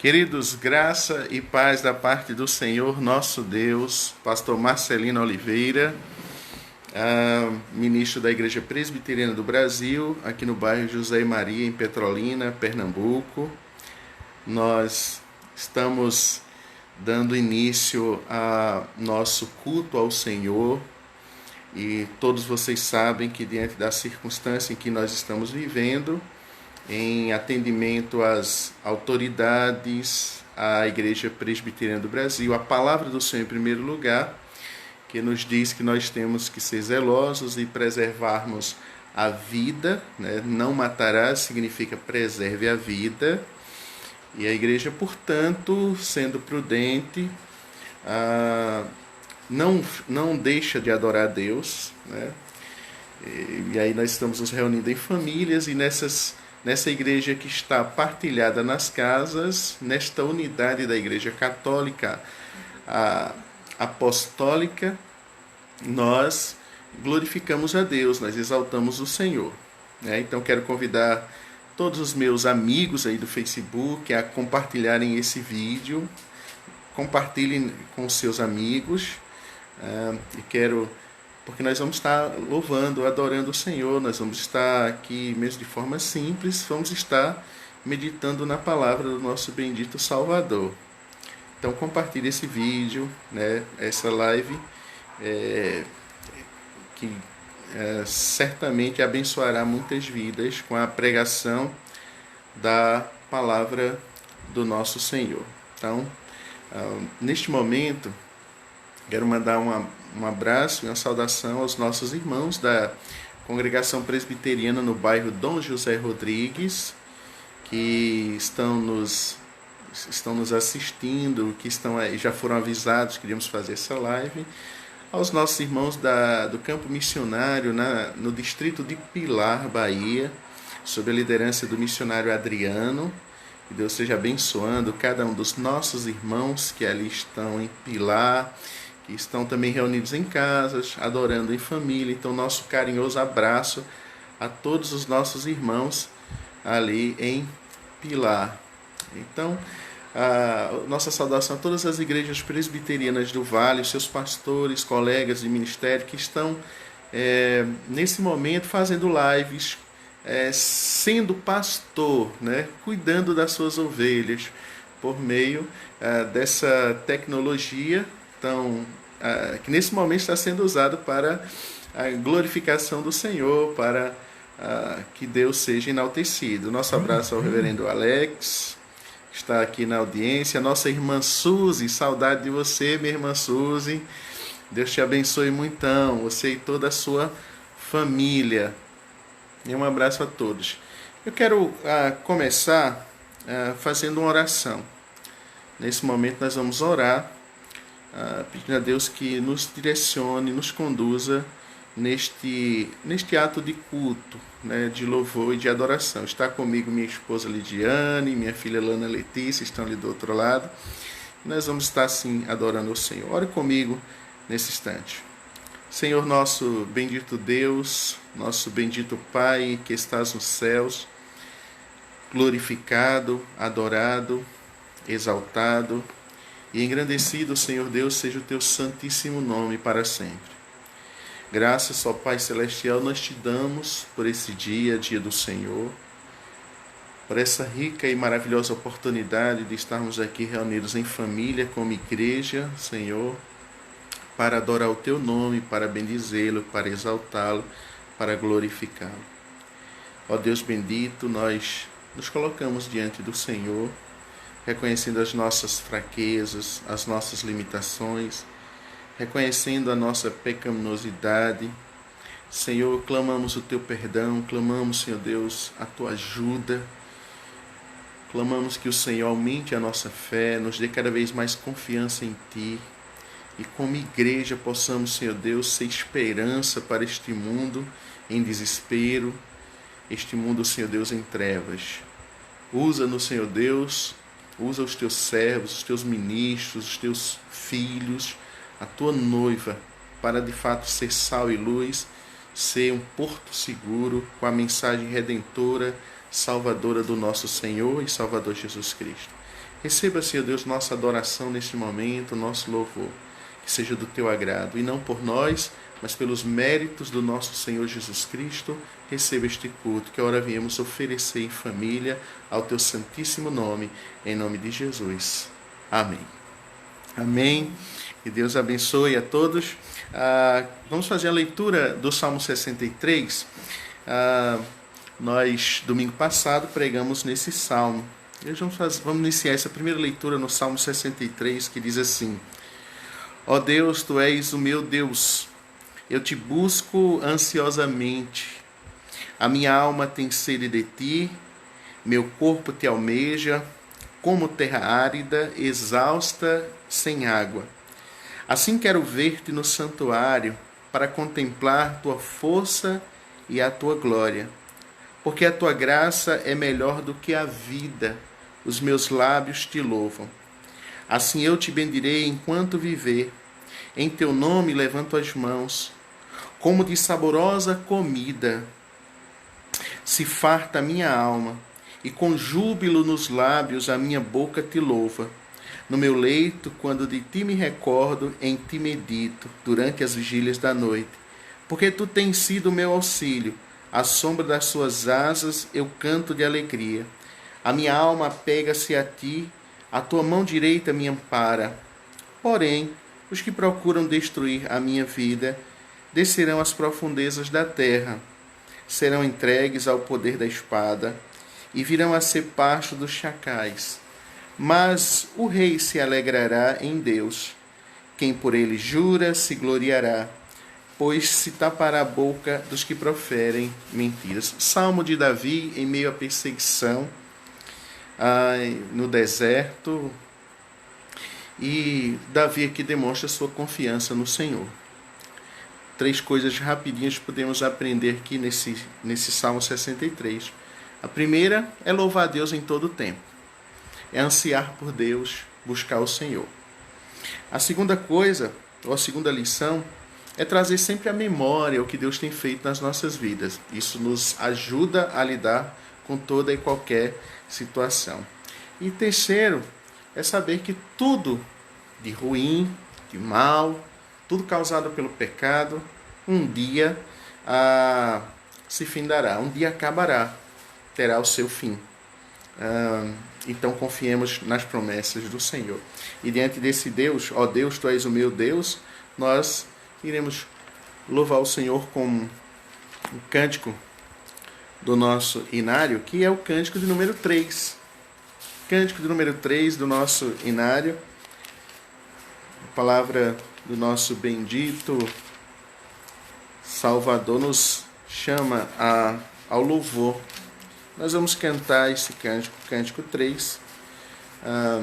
Queridos, graça e paz da parte do Senhor nosso Deus, pastor Marcelino Oliveira, ministro da Igreja Presbiteriana do Brasil, aqui no bairro José e Maria, em Petrolina, Pernambuco. Nós estamos dando início a nosso culto ao Senhor e todos vocês sabem que diante da circunstância em que nós estamos vivendo, em atendimento às autoridades, à Igreja Presbiteriana do Brasil, a palavra do Senhor em primeiro lugar, que nos diz que nós temos que ser zelosos e preservarmos a vida, né? Não matarás significa preserve a vida, e a Igreja, portanto, sendo prudente, não deixa de adorar a Deus, né? E aí nós estamos nos reunindo em famílias e nessa igreja que está partilhada nas casas, nesta unidade da Igreja Católica Apostólica, nós glorificamos a Deus, nós exaltamos o Senhor. Então quero convidar todos os meus amigos aí do Facebook a compartilharem esse vídeo, compartilhem com seus amigos, porque nós vamos estar louvando, adorando o Senhor, nós vamos estar aqui, mesmo de forma simples, vamos estar meditando na palavra do nosso bendito Salvador. Então compartilhe esse vídeo, né, essa live, que certamente abençoará muitas vidas com a pregação da palavra do nosso Senhor. Então, neste momento, quero mandar um abraço e uma saudação aos nossos irmãos da Congregação Presbiteriana no bairro Dom José Rodrigues, que estão nos assistindo, que já foram avisados que iríamos fazer essa live. Aos nossos irmãos do campo missionário no distrito de Pilar, Bahia, sob a liderança do missionário Adriano. Que Deus esteja abençoando cada um dos nossos irmãos que ali estão em Pilar, que estão também reunidos em casas, adorando em família. Então, nosso carinhoso abraço a todos os nossos irmãos ali em Pilar. Então, nossa saudação a todas as igrejas presbiterianas do Vale, seus pastores, colegas de ministério que estão nesse momento fazendo lives, sendo pastor, né? Cuidando das suas ovelhas por meio dessa tecnologia que nesse momento está sendo usado para a glorificação do Senhor, para que Deus seja enaltecido. Nosso abraço ao reverendo Alex, que está aqui na audiência. Nossa irmã Suzy, saudade de você, minha irmã Suzy. Deus te abençoe muitão, você e toda a sua família. E um abraço a todos. Eu quero começar fazendo uma oração. Nesse momento nós vamos orar, pedindo a Deus que nos direcione, nos conduza neste ato de culto, né, de louvor e de adoração. Está comigo minha esposa Lidiane, minha filha Lana Letícia, estão ali do outro lado. Nós vamos estar assim adorando o Senhor. Ore comigo nesse instante. Senhor, nosso bendito Deus, nosso bendito Pai que estás nos céus, glorificado, adorado, exaltado e engrandecido, Senhor Deus, seja o teu santíssimo nome para sempre. Graças, ó Pai Celestial, nós te damos por esse dia do Senhor, por essa rica e maravilhosa oportunidade de estarmos aqui reunidos em família, como igreja, Senhor, para adorar o teu nome, para bendizê-lo, para exaltá-lo, para glorificá-lo. Ó Deus bendito, nós nos colocamos diante do Senhor, reconhecendo as nossas fraquezas, as nossas limitações, reconhecendo a nossa pecaminosidade. Senhor, clamamos o teu perdão, clamamos, Senhor Deus, a tua ajuda, clamamos que o Senhor aumente a nossa fé, nos dê cada vez mais confiança em ti, e como igreja possamos, Senhor Deus, ser esperança para este mundo em desespero, este mundo, Senhor Deus, em trevas. Usa-nos, Senhor Deus, usa os teus servos, os teus ministros, os teus filhos, a tua noiva, para de fato ser sal e luz, ser um porto seguro com a mensagem redentora, salvadora do nosso Senhor e Salvador Jesus Cristo. Receba, Senhor Deus, nossa adoração neste momento, nosso louvor, que seja do teu agrado, e não por nós, mas pelos méritos do nosso Senhor Jesus Cristo. Receba este culto que agora viemos oferecer em família ao teu santíssimo nome, em nome de Jesus. Amém. Amém. Que Deus abençoe a todos. Vamos fazer a leitura do Salmo 63. Nós, domingo passado, pregamos nesse salmo. Hoje vamos iniciar essa primeira leitura no Salmo 63, que diz assim: Ó Deus, Tu és o meu Deus, eu te busco ansiosamente. A minha alma tem sede de Ti, meu corpo Te almeja, como terra árida, exausta, sem água. Assim quero ver-Te no santuário, para contemplar Tua força e a Tua glória. Porque a Tua graça é melhor do que a vida, os meus lábios Te louvam. Assim eu Te bendirei enquanto viver, em Teu nome levanto as mãos. Como de saborosa comida se farta a minha alma, e com júbilo nos lábios a minha boca Te louva. No meu leito, quando de Ti me recordo, em Ti medito, durante as vigílias da noite. Porque Tu tens sido o meu auxílio, à sombra das Suas asas eu canto de alegria. A minha alma apega-se a Ti, a Tua mão direita me ampara. Porém, os que procuram destruir a minha vida descerão às profundezas da terra, serão entregues ao poder da espada e virão a ser pasto dos chacais. Mas o rei se alegrará em Deus. Quem por ele jura se gloriará, pois se tapará a boca dos que proferem mentiras. Salmo de Davi em meio à perseguição no deserto. E Davi aqui demonstra sua confiança no Senhor. 3 coisas rapidinhas podemos aprender aqui nesse Salmo 63. A primeira é louvar a Deus em todo o tempo. É ansiar por Deus, buscar o Senhor. A segunda coisa, ou a segunda lição, é trazer sempre à memória o que Deus tem feito nas nossas vidas. Isso nos ajuda a lidar com toda e qualquer situação. E terceiro, é saber que tudo de ruim, de mal, tudo causado pelo pecado, um dia se findará, um dia acabará, terá o seu fim. Então confiemos nas promessas do Senhor. E diante desse Deus, ó Deus, Tu és o meu Deus, nós iremos louvar o Senhor com um cântico do nosso inário, que é o cântico de número 3. Cântico de número 3 do nosso inário. A palavra do nosso bendito Salvador nos chama ao louvor. Nós vamos cantar esse cântico, cântico 3, a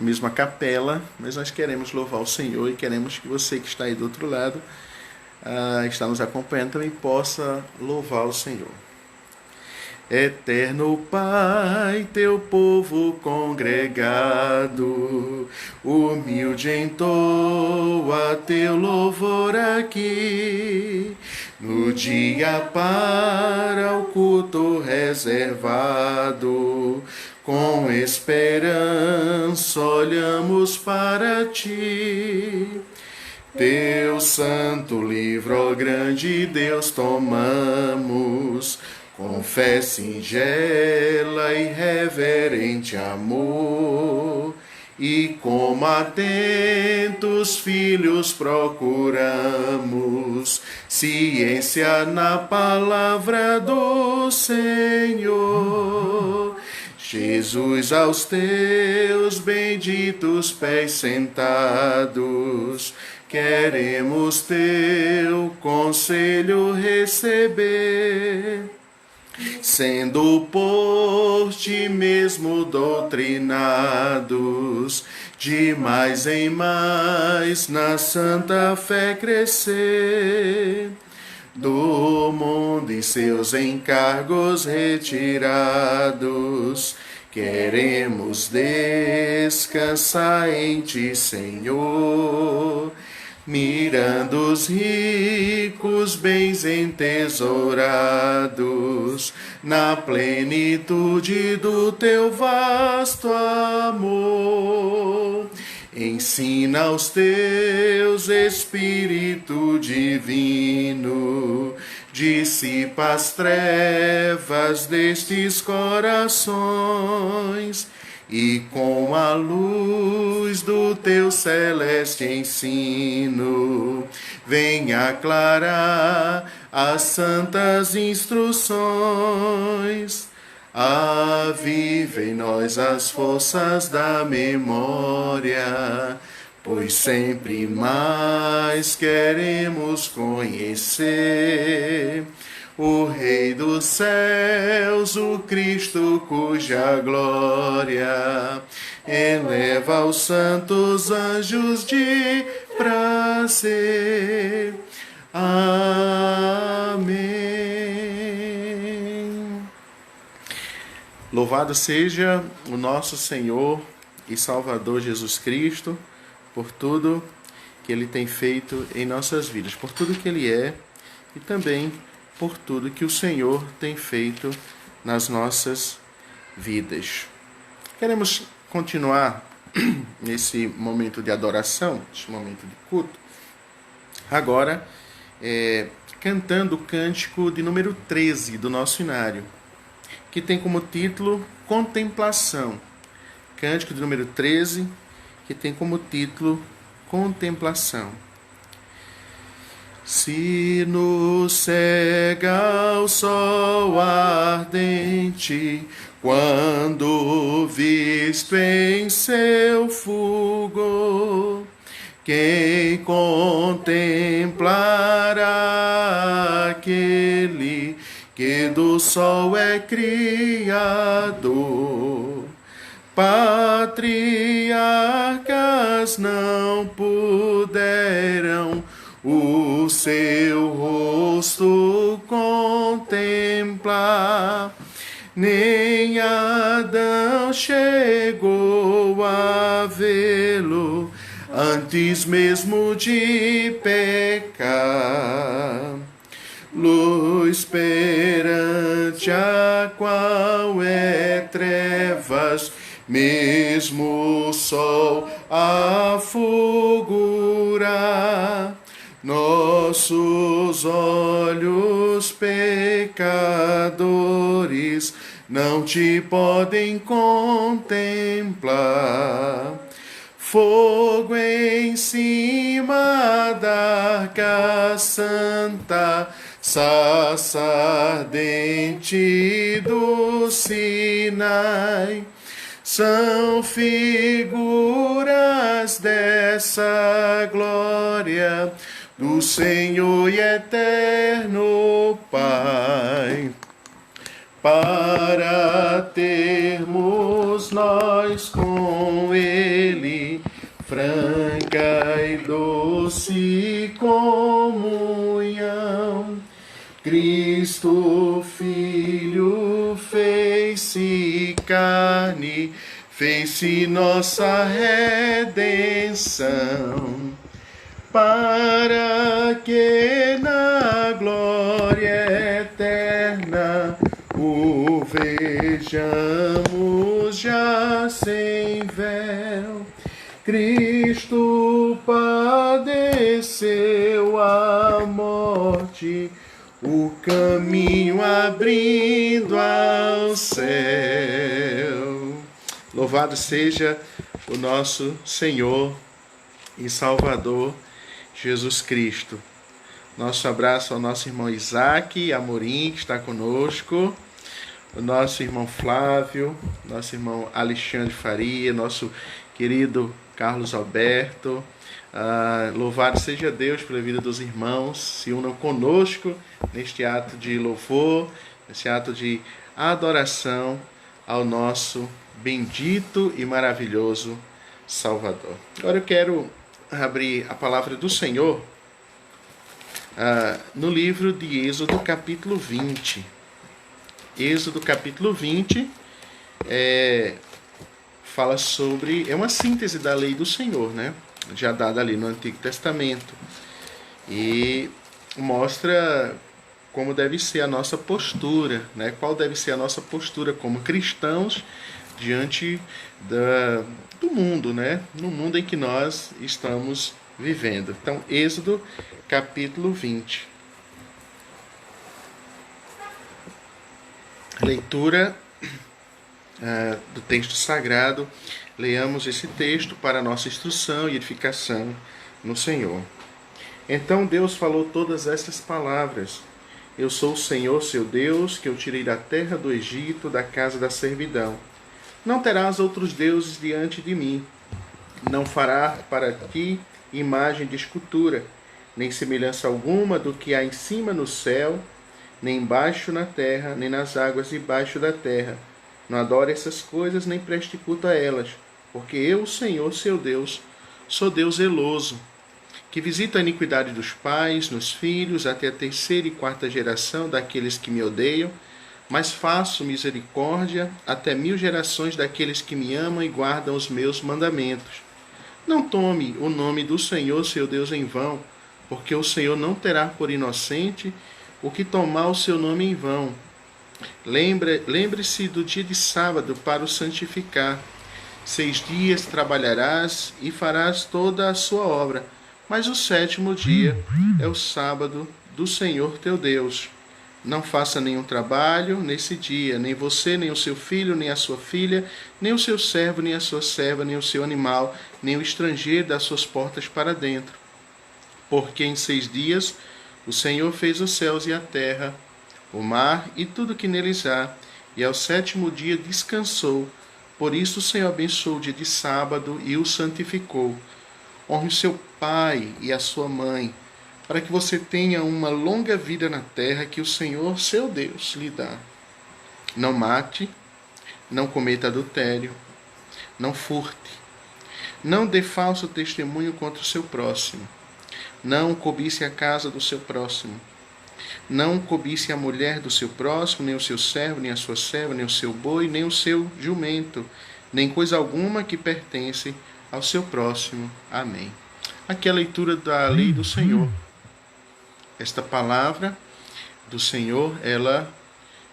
mesma capela, mas nós queremos louvar o Senhor e queremos que você que está aí do outro lado, está nos acompanhando, também possa louvar o Senhor. Eterno Pai, Teu povo congregado, humilde entoa Teu louvor aqui, no dia para o culto reservado, com esperança olhamos para Ti. Teu santo livro, ó grande Deus, tomamos, com fé singela e reverente amor, e como atentos filhos procuramos ciência na palavra do Senhor. Jesus, aos Teus benditos pés sentados, queremos Teu conselho receber, sendo por Ti mesmo doutrinados, de mais em mais na santa fé crescer, do mundo em seus encargos retirados, queremos descansar em Ti, Senhor, mirando os ricos bens entesourados na plenitude do teu vasto amor. Ensina aos teus, Espírito Divino, dissipa as trevas destes corações, e com a luz do teu celeste ensino, venha aclarar as santas instruções. Aviva em nós as forças da memória, pois sempre mais queremos conhecer o Rei dos céus, o Cristo cuja glória eleva os santos anjos de prazer. Amém. Louvado seja o nosso Senhor e Salvador Jesus Cristo por tudo que Ele tem feito em nossas vidas, por tudo que Ele é e também por tudo que o Senhor tem feito nas nossas vidas. Queremos continuar nesse momento de adoração, nesse momento de culto, agora cantando o cântico de número 13 do nosso inário, que tem como título Contemplação. Cântico de número 13, que tem como título Contemplação. Se nos cega o sol ardente, quando visto em seu fulgor, quem contemplará aquele que do sol é criador? Patriarcas não puderam o seu rosto contemplar, nem Adão chegou a vê-lo antes mesmo de pecar. Luz perante a qual é trevas, mesmo o sol a fulgurar. Nossos olhos pecadores não te podem contemplar. Fogo em cima da arca santa, sarça ardente do Sinai, são figuras dessa glória do Senhor e eterno Pai. Para termos nós com Ele franca e doce comunhão, Cristo Filho fez-se carne, fez-se nossa redenção, para que na glória eterna o vejamos já sem véu. Cristo padeceu a morte, o caminho abrindo ao céu. Louvado seja o nosso Senhor e Salvador Jesus Cristo. Nosso abraço ao nosso irmão Isaac Amorim, que está conosco, o nosso irmão Flávio, nosso irmão Alexandre Faria, nosso querido Carlos Alberto. Louvado seja Deus pela vida dos irmãos, se unam conosco neste ato de louvor, nesse ato de adoração ao nosso bendito e maravilhoso Salvador. Agora eu quero abrir a palavra do Senhor no livro de Êxodo capítulo 20. Êxodo capítulo 20 fala sobre, é uma síntese da lei do Senhor, né? Já dada ali no Antigo Testamento, e mostra como deve ser a nossa postura, né? Qual deve ser a nossa postura como cristãos diante do mundo, né? No mundo em que nós estamos vivendo. Então, Êxodo, capítulo 20. Leitura do texto sagrado. Leamos esse texto para nossa instrução e edificação no Senhor. Então Deus falou todas estas palavras: Eu sou o Senhor, seu Deus, que eu tirei da terra do Egito, da casa da servidão. Não terás outros deuses diante de mim. Não farás para ti imagem de escultura, nem semelhança alguma do que há em cima no céu, nem embaixo na terra, nem nas águas debaixo da terra. Não adore essas coisas, nem preste culto a elas, porque eu, o Senhor, seu Deus, sou Deus zeloso, que visita a iniquidade dos pais nos filhos até a terceira e quarta geração daqueles que me odeiam, mas faço misericórdia até 1000 gerações daqueles que me amam e guardam os meus mandamentos. Não tome o nome do Senhor, seu Deus, em vão, porque o Senhor não terá por inocente o que tomar o seu nome em vão. Lembre-se do dia de sábado para o santificar. 6 dias trabalharás e farás toda a sua obra, mas o 7º dia é o sábado do Senhor teu Deus. Não faça nenhum trabalho nesse dia, nem você, nem o seu filho, nem a sua filha, nem o seu servo, nem a sua serva, nem o seu animal, nem o estrangeiro das suas portas para dentro. Porque em 6 dias o Senhor fez os céus e a terra, o mar e tudo que neles há, e ao 7º dia descansou. Por isso o Senhor abençoou o dia de sábado e o santificou. Honre o seu pai e a sua mãe, para que você tenha uma longa vida na terra que o Senhor, seu Deus, lhe dá. Não mate, não cometa adultério, não furte, não dê falso testemunho contra o seu próximo, não cobice a casa do seu próximo, não cobice a mulher do seu próximo, nem o seu servo, nem a sua serva, nem o seu boi, nem o seu jumento, nem coisa alguma que pertence ao seu próximo. Amém. Aqui é a leitura da lei do Senhor. Esta palavra do Senhor, ela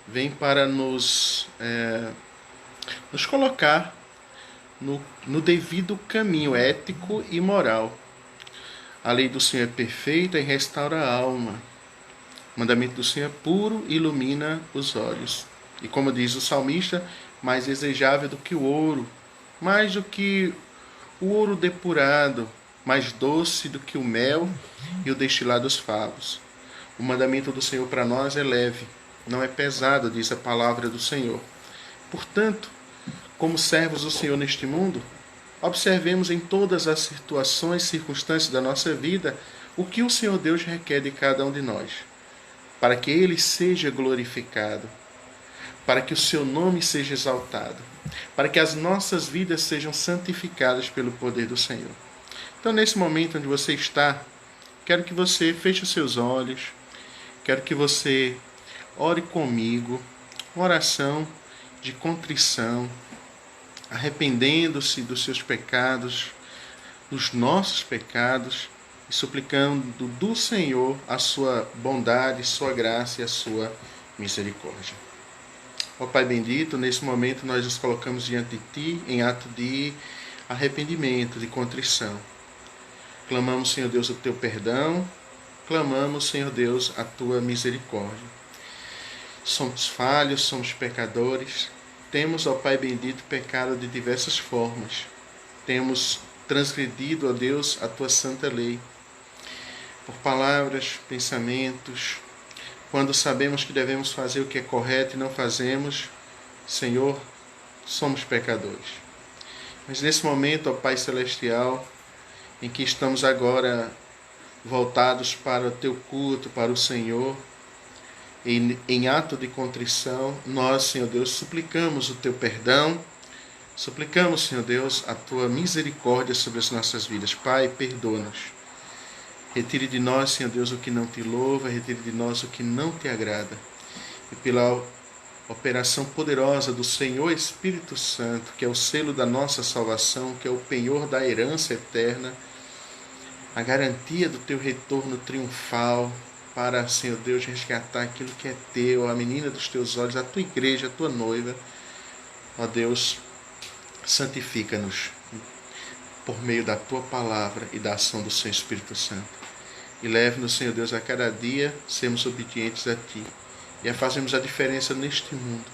vem para nos colocar no devido caminho ético e moral. A lei do Senhor é perfeita e restaura a alma. O mandamento do Senhor é puro e ilumina os olhos. E como diz o salmista, mais desejável do que o ouro, mais do que o ouro depurado, mais doce do que o mel e o destilado dos favos. O mandamento do Senhor para nós é leve, não é pesado, diz a palavra do Senhor. Portanto, como servos do Senhor neste mundo, observemos em todas as situações e circunstâncias da nossa vida o que o Senhor Deus requer de cada um de nós, para que Ele seja glorificado, para que o seu nome seja exaltado, para que as nossas vidas sejam santificadas pelo poder do Senhor. Então, nesse momento onde você está, quero que você feche os seus olhos, quero que você ore comigo, uma oração de contrição, arrependendo-se dos seus pecados, dos nossos pecados, e suplicando do Senhor a sua bondade, sua graça e a sua misericórdia. Ó Pai bendito, nesse momento nós nos colocamos diante de Ti em ato de arrependimento, de contrição. Clamamos, Senhor Deus, o Teu perdão, clamamos, Senhor Deus, a Tua misericórdia. Somos falhos, somos pecadores, temos, ó Pai bendito, pecado de diversas formas. Temos transgredido, ó Deus, a Tua santa lei, por palavras, pensamentos. Quando sabemos que devemos fazer o que é correto e não fazemos, Senhor, somos pecadores. Mas nesse momento, ó Pai Celestial, em que estamos agora voltados para o Teu culto, para o Senhor, em ato de contrição, nós, Senhor Deus, suplicamos o Teu perdão, suplicamos, Senhor Deus, a Tua misericórdia sobre as nossas vidas. Pai, perdoa-nos. Retire de nós, Senhor Deus, o que não Te louva, retire de nós o que não Te agrada. E pela operação poderosa do Senhor Espírito Santo, que é o selo da nossa salvação, que é o penhor da herança eterna, a garantia do Teu retorno triunfal, para, Senhor Deus, resgatar aquilo que é teu, a menina dos teus olhos, a tua igreja, a tua noiva. Ó Deus, santifica-nos por meio da tua palavra e da ação do Senhor Espírito Santo. E leve-nos, Senhor Deus, a cada dia sermos obedientes a ti e a fazermos a diferença neste mundo,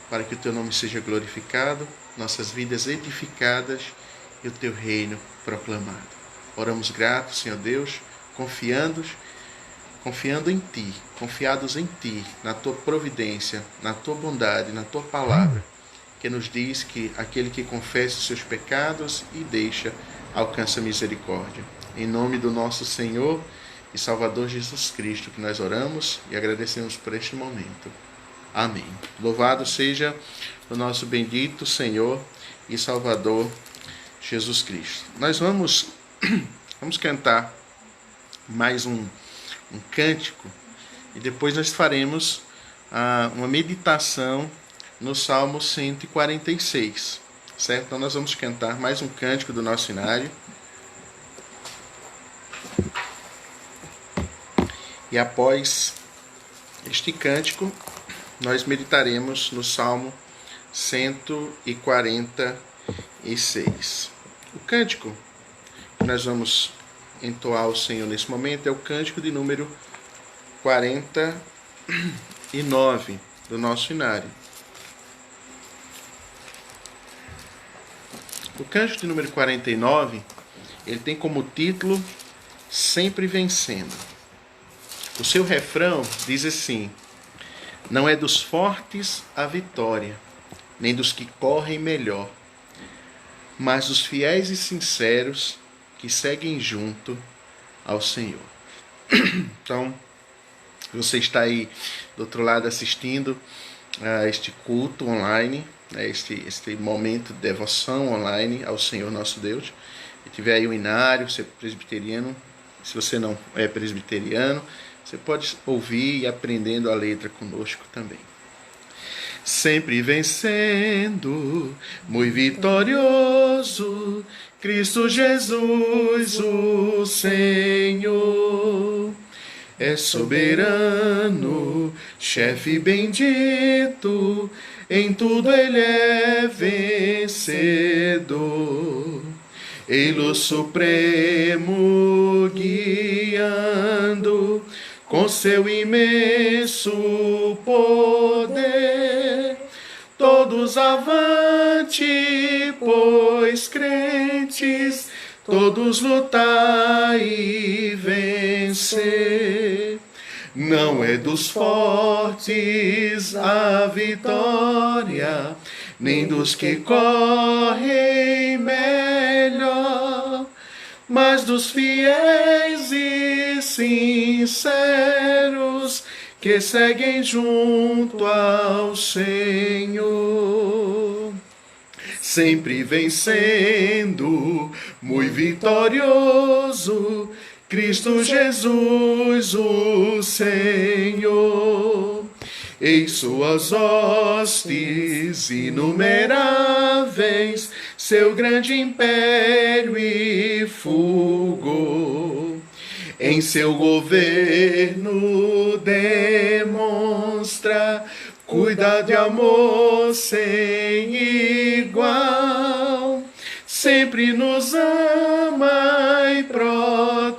para que o teu nome seja glorificado, nossas vidas edificadas e o teu reino proclamado. Oramos gratos, Senhor Deus, confiando em ti, confiados em ti, na tua providência, na tua bondade, na tua palavra, que nos diz que aquele que confessa os seus pecados e deixa, alcança misericórdia. Em nome do nosso Senhor e Salvador Jesus Cristo, que nós oramos e agradecemos por este momento. Amém. Louvado seja o nosso bendito Senhor e Salvador Jesus Cristo. Nós vamos cantar mais um cântico e depois nós faremos uma meditação no Salmo 146, certo? Então nós vamos cantar mais um cântico do nosso inário. E após este cântico, nós meditaremos no Salmo 146. O cântico que nós vamos entoar ao Senhor nesse momento é o cântico de número 49 do nosso inário. O cântico de número 49, ele tem como título Sempre Vencendo. O seu refrão diz assim: não é dos fortes a vitória, nem dos que correm melhor, mas dos fiéis e sinceros que seguem junto ao Senhor. Então, você está aí do outro lado assistindo a este culto online, este momento de devoção online ao Senhor nosso Deus. Se tiver aí um inário, se é presbiteriano, se você não é presbiteriano, você pode ouvir e aprendendo a letra conosco também. Sempre vencendo, muito vitorioso, Cristo Jesus, o Senhor. É soberano, chefe bendito, em tudo ele é vencedor. Ele o supremo guiando, com seu imenso poder. Todos avante, pois crentes, todos lutar e vencer. Não é dos fortes a vitória, nem dos que correm melhor, mas dos fiéis e sinceros que seguem junto ao Senhor. Sempre vencendo, muito vitorioso, Cristo Jesus, o Senhor. Em suas hostes inumeráveis, seu grande império e fulgor. Em seu governo demonstra cuidado e amor sem igual. Sempre nos ama e protege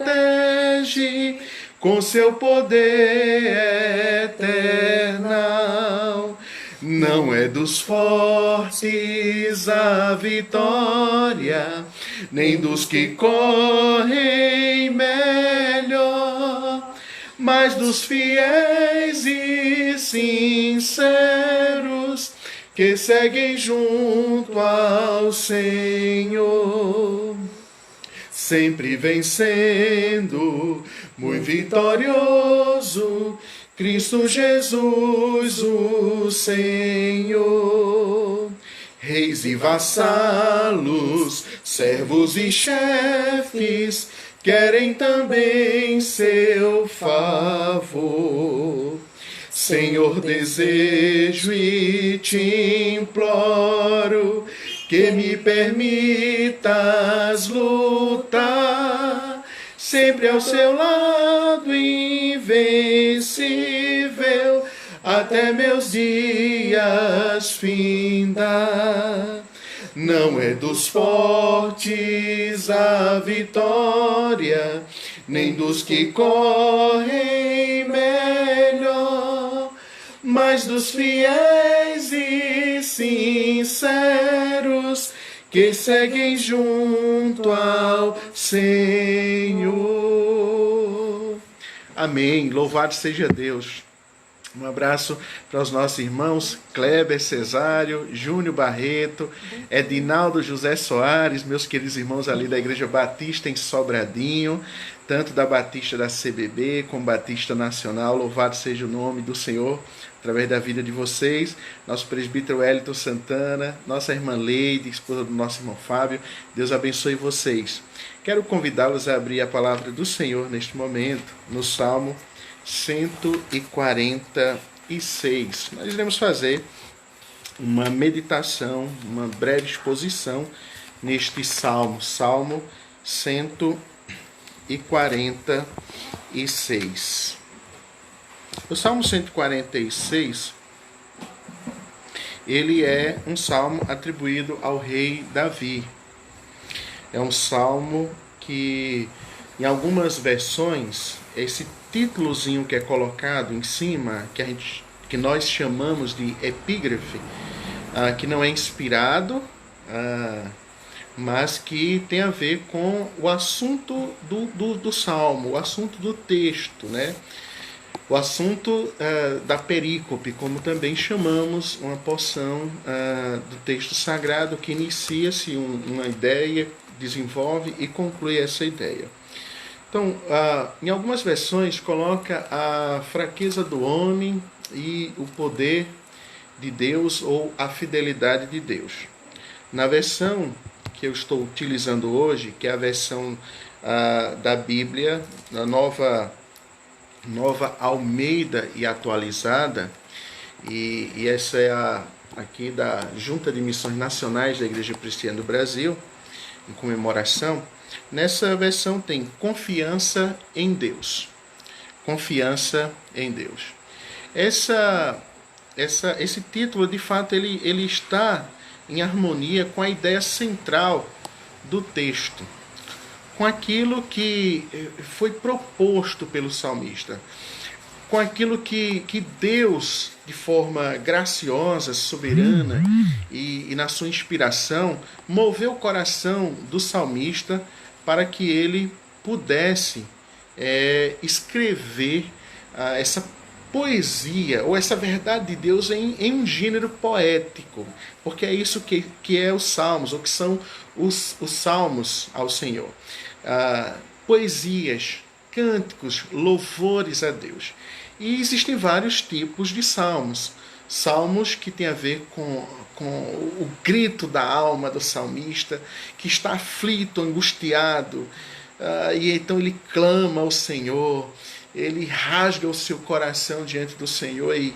com seu poder eternal. Não é dos fortes a vitória, nem dos que correm melhor, mas dos fiéis e sinceros que seguem junto ao Senhor. Sempre vencendo, muito vitorioso, Cristo Jesus, o Senhor. Reis e vassalos, servos e chefes, querem também seu favor. Senhor, desejo e te imploro que me permitas lutar sempre ao seu lado em invencível, até meus dias findar. Não é dos fortes a vitória, nem dos que correm melhor, mas dos fiéis e sinceros que seguem junto ao Senhor. Amém. Louvado seja Deus. Um abraço para os nossos irmãos Kleber Cesário, Júnior Barreto, Edinaldo José Soares, meus queridos irmãos ali da Igreja Batista em Sobradinho, tanto da Batista da CBB como Batista Nacional. Louvado seja o nome do Senhor através da vida de vocês. Nosso presbítero Wellington Santana, nossa irmã Leide, esposa do nosso irmão Fábio. Deus abençoe vocês. Quero convidá-los a abrir a palavra do Senhor neste momento, no Salmo 146. Nós iremos fazer uma meditação, uma breve exposição neste Salmo 146. O Salmo 146, ele é um salmo atribuído ao rei Davi. É um salmo que, em algumas versões, esse títulozinho que é colocado em cima, que nós chamamos de epígrafe, que não é inspirado, mas que tem a ver com o assunto do salmo, o assunto do texto, né? O assunto da perícope, como também chamamos uma porção do texto sagrado que inicia-se uma ideia, desenvolve e conclui essa ideia. Então, em algumas versões, coloca a fraqueza do homem e o poder de Deus ou a fidelidade de Deus. Na versão que eu estou utilizando hoje, que é a versão da Bíblia, a nova Almeida e atualizada, e essa é aqui da Junta de Missões Nacionais da Igreja Presbiteriana do Brasil, em comemoração. Nessa versão tem confiança em Deus. Confiança em Deus. Esse título, de fato, ele está em harmonia com a ideia central do texto, com aquilo que foi proposto pelo salmista, com aquilo que Deus, de forma graciosa, soberana e na sua inspiração, moveu o coração do salmista para que ele pudesse escrever essa poesia, ou essa verdade de Deus em um gênero poético, porque é isso que é os salmos, ou que são os salmos ao Senhor. Poesias, cânticos, louvores a Deus. E existem vários tipos de salmos. Salmos que têm a ver com o grito da alma do salmista, que está aflito, angustiado, e então ele clama ao Senhor, ele rasga o seu coração diante do Senhor e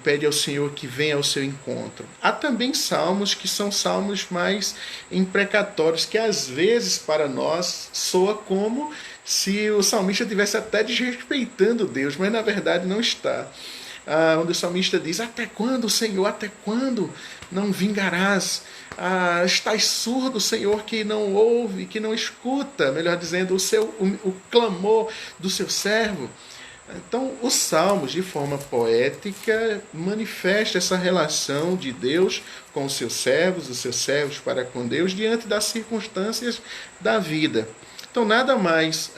pede ao Senhor que venha ao seu encontro. Há também salmos que são salmos mais imprecatórios, que às vezes para nós soa como se o salmista estivesse até desrespeitando Deus, mas na verdade não está. Onde o salmista diz: até quando, Senhor, até quando não vingarás? Estás surdo, Senhor, que não ouve, que não escuta, melhor dizendo, o clamor do seu servo. Então, os salmos, de forma poética, manifestam essa relação de Deus com os seus servos para com Deus, diante das circunstâncias da vida. Então, nada mais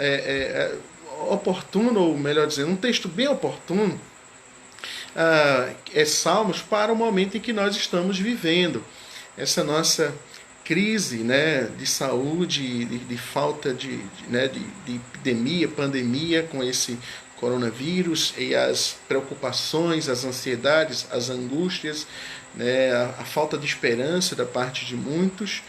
oportuno, ou melhor dizendo, um texto bem oportuno, Salmos para o momento em que nós estamos vivendo. Essa nossa crise, né, de saúde, de falta de epidemia, pandemia com esse coronavírus, e as preocupações, as ansiedades, as angústias, né, a falta de esperança da parte de muitos.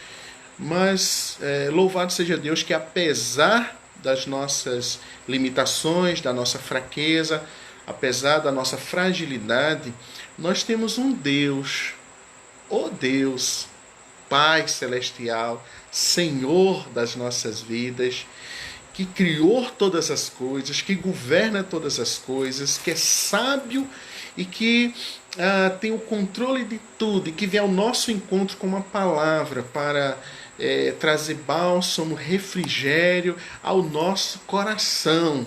Mas louvado seja Deus que, apesar das nossas limitações, da nossa fraqueza, apesar da nossa fragilidade, nós temos um Deus, o Deus, Pai Celestial, Senhor das nossas vidas, que criou todas as coisas, que governa todas as coisas, que é sábio e que tem o controle de tudo, e que vem ao nosso encontro com uma palavra para trazer bálsamo, refrigério ao nosso coração.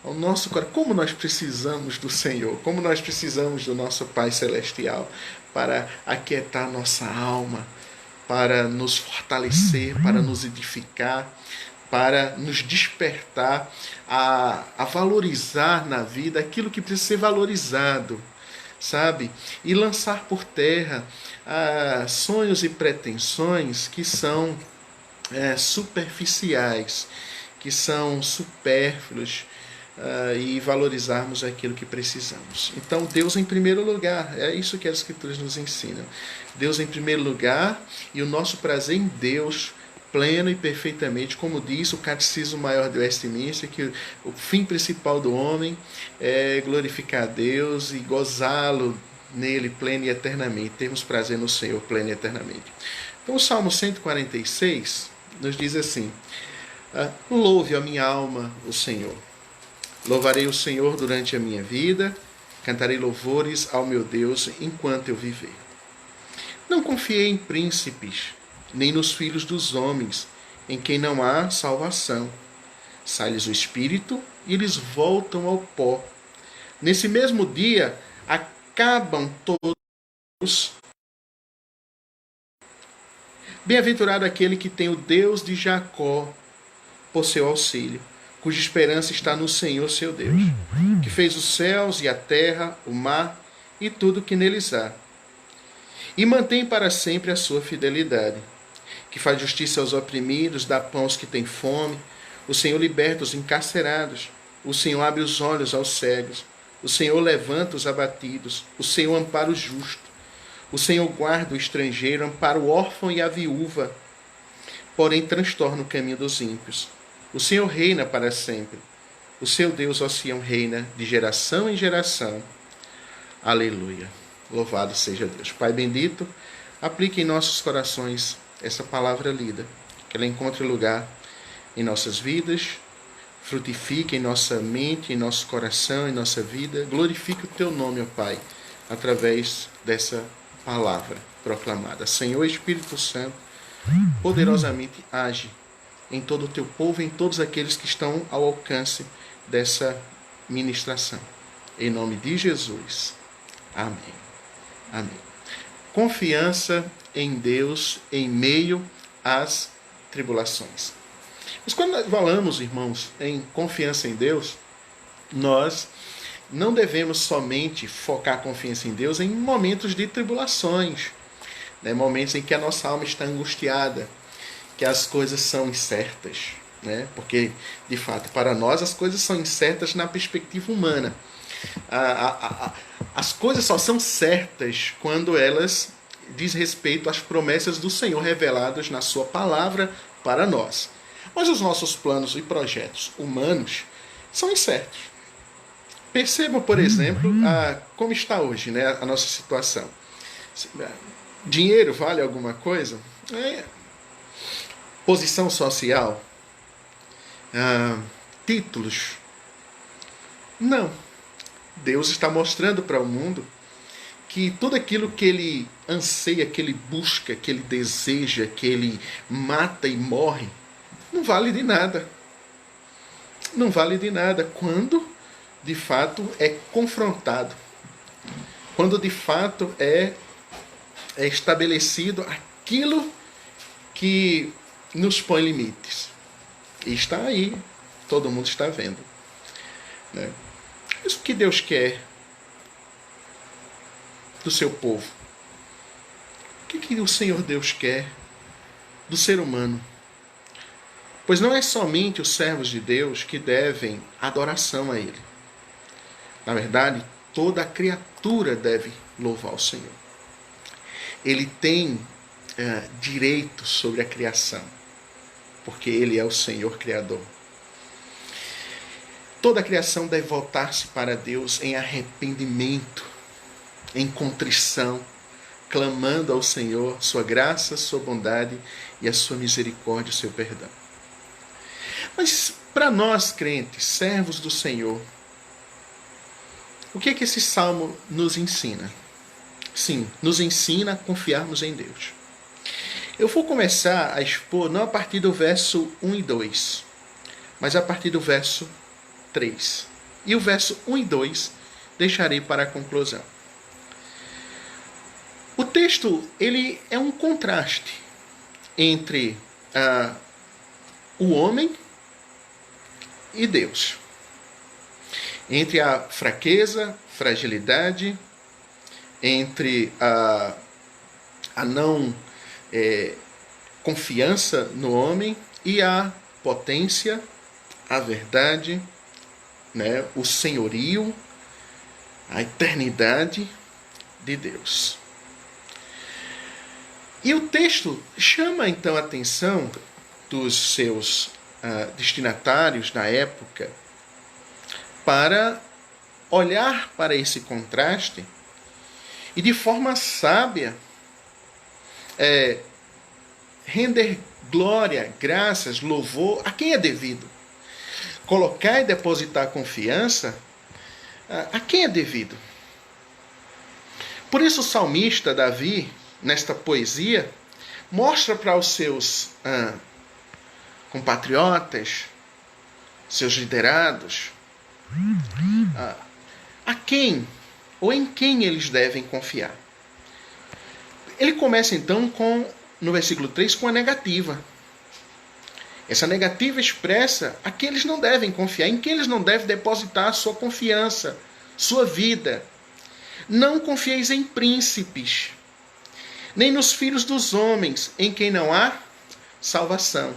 Ao nosso coração. Como nós precisamos do Senhor, como nós precisamos do nosso Pai Celestial para aquietar nossa alma, para nos fortalecer, para nos edificar, para nos despertar a valorizar na vida aquilo que precisa ser valorizado, sabe? E lançar por terra sonhos e pretensões que são superficiais, que são supérfluos, e valorizarmos aquilo que precisamos. Então, Deus em primeiro lugar, é isso que as Escrituras nos ensinam. Deus em primeiro lugar e o nosso prazer em Deus pleno e perfeitamente, como diz o Catecismo Maior de Westminster, que o fim principal do homem é glorificar a Deus e gozá-lo nele pleno e eternamente, termos prazer no Senhor pleno e eternamente. Então o Salmo 146 nos diz assim: louve a minha alma o Senhor. Louvarei o Senhor durante a minha vida, cantarei louvores ao meu Deus enquanto eu viver. Não confiei em príncipes, nem nos filhos dos homens, em quem não há salvação. Sai-lhes o espírito e eles voltam ao pó. Nesse mesmo dia, acabam todos. Bem-aventurado aquele que tem o Deus de Jacó por seu auxílio, cuja esperança está no Senhor seu Deus, que fez os céus e a terra, o mar e tudo que neles há. E mantém para sempre a sua fidelidade, que faz justiça aos oprimidos, dá pão aos que têm fome. O Senhor liberta os encarcerados, o Senhor abre os olhos aos cegos, o Senhor levanta os abatidos, o Senhor ampara o justo, o Senhor guarda o estrangeiro, ampara o órfão e a viúva, porém transtorna o caminho dos ímpios. O Senhor reina para sempre. O seu Deus, ó Sião, reina de geração em geração. Aleluia. Louvado seja Deus. Pai bendito, aplique em nossos corações essa palavra lida. Que ela encontre lugar em nossas vidas, frutifique em nossa mente, em nosso coração, em nossa vida. Glorifique o teu nome, ó Pai, através dessa palavra proclamada. Senhor Espírito Santo, poderosamente age em todo o teu povo, em todos aqueles que estão ao alcance dessa ministração. Em nome de Jesus. Amém. Amém. Confiança em Deus em meio às tribulações. Mas quando nós falamos, irmãos, em confiança em Deus, nós não devemos somente focar a confiança em Deus em momentos de tribulações, né? Momentos em que a nossa alma está angustiada, que as coisas são incertas, né? Porque, de fato, para nós as coisas são incertas na perspectiva humana. As coisas só são certas quando elas diz respeito às promessas do Senhor reveladas na sua palavra para nós. Mas os nossos planos e projetos humanos são incertos. Percebam, por exemplo, como está hoje, né, a nossa situação. Dinheiro vale alguma coisa? Posição social? Títulos? Não. Deus está mostrando para o mundo que tudo aquilo que ele anseia, que ele busca, que ele deseja, que ele mata e morre, não vale de nada. Não vale de nada quando, de fato, é confrontado. Quando, de fato, é estabelecido aquilo que nos põe limites. E está aí, todo mundo está vendo, né? Mas o que Deus quer do seu povo? O que o Senhor Deus quer do ser humano? Pois não é somente os servos de Deus que devem adoração a Ele. Na verdade, toda a criatura deve louvar o Senhor. Ele tem direito sobre a criação, porque Ele é o Senhor Criador. Toda a criação deve voltar-se para Deus em arrependimento, em contrição, clamando ao Senhor sua graça, sua bondade e a sua misericórdia, o seu perdão. Mas para nós crentes, servos do Senhor, o que é que esse salmo nos ensina? Sim, nos ensina a confiarmos em Deus. Eu vou começar a expor não a partir do verso 1 e 2, mas a partir do verso 3. E o verso 1 e 2 deixarei para a conclusão. O texto ele é um contraste entre o homem e Deus. Entre a fraqueza, fragilidade, entre a não confiança no homem e a potência, a verdade, né, o senhorio, a eternidade de Deus. E o texto chama então a atenção dos seus destinatários na época para olhar para esse contraste e de forma sábia render glória, graças, louvor a quem é devido. Colocar e depositar confiança a quem é devido. Por isso o salmista Davi, nesta poesia, mostra para os seus compatriotas, seus liderados, a quem ou em quem eles devem confiar. Ele começa então no versículo 3 com a negativa. Essa negativa expressa a quem eles não devem confiar, em quem eles não devem depositar sua confiança, sua vida. Não confieis em príncipes, nem nos filhos dos homens, em quem não há salvação.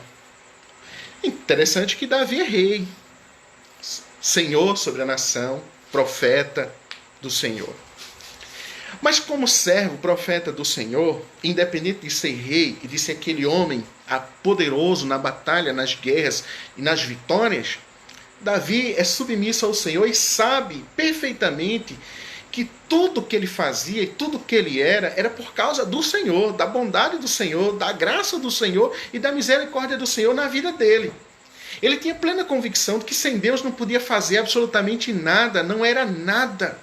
Interessante que Davi é rei, senhor sobre a nação, profeta do Senhor. Mas como servo, profeta do Senhor, independente de ser rei e de ser aquele homem poderoso na batalha, nas guerras e nas vitórias, Davi é submisso ao Senhor e sabe perfeitamente que tudo que ele fazia e tudo que ele era por causa do Senhor, da bondade do Senhor, da graça do Senhor e da misericórdia do Senhor na vida dele. Ele tinha plena convicção de que sem Deus não podia fazer absolutamente nada, não era nada.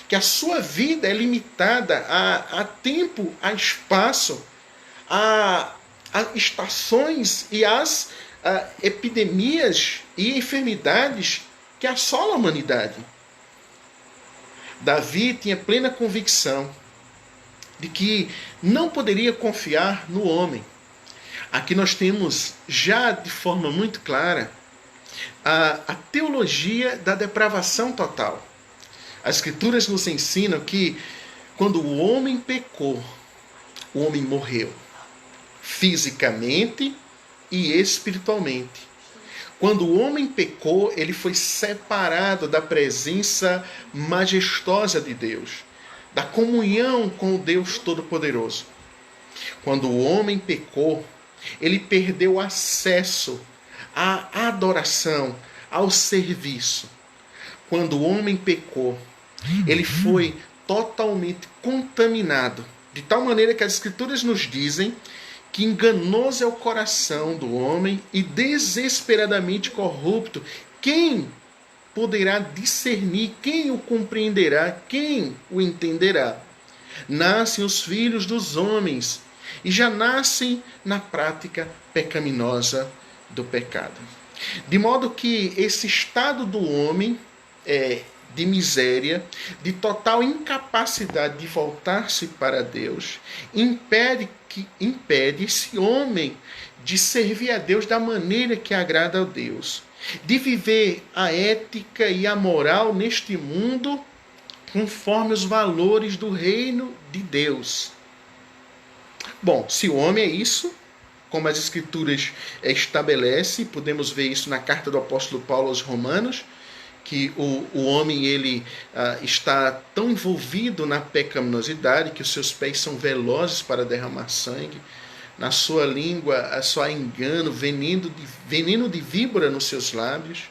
Que a sua vida é limitada a tempo, a espaço, a estações e as epidemias e enfermidades que assolam a humanidade. Davi tinha plena convicção de que não poderia confiar no homem. Aqui nós temos já de forma muito clara a teologia da depravação total. As Escrituras nos ensinam que quando o homem pecou, o homem morreu, fisicamente e espiritualmente. Quando o homem pecou, ele foi separado da presença majestosa de Deus, da comunhão com o Deus Todo-Poderoso. Quando o homem pecou, ele perdeu o acesso à adoração, ao serviço. Quando o homem pecou, ele foi totalmente contaminado, de tal maneira que as Escrituras nos dizem que enganoso é o coração do homem e desesperadamente corrupto. Quem poderá discernir? Quem o compreenderá? Quem o entenderá? Nascem os filhos dos homens e já nascem na prática pecaminosa do pecado. De modo que esse estado do homem de miséria, de total incapacidade de voltar-se para Deus, impede esse homem de servir a Deus da maneira que agrada a Deus, de viver a ética e a moral neste mundo conforme os valores do reino de Deus. Bom, se o homem é isso, como as Escrituras estabelecem, podemos ver isso na carta do apóstolo Paulo aos Romanos, que o homem ele está tão envolvido na pecaminosidade que os seus pés são velozes para derramar sangue, na sua língua só há engano, veneno de víbora nos seus lábios.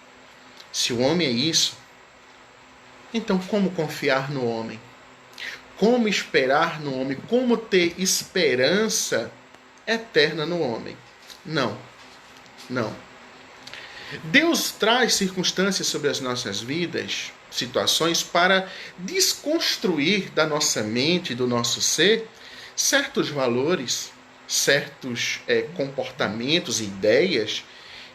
Se o homem é isso, então como confiar no homem? Como esperar no homem? Como ter esperança eterna no homem? Não, não. Deus traz circunstâncias sobre as nossas vidas, situações, para desconstruir da nossa mente, do nosso ser, certos valores, certos comportamentos, ideias,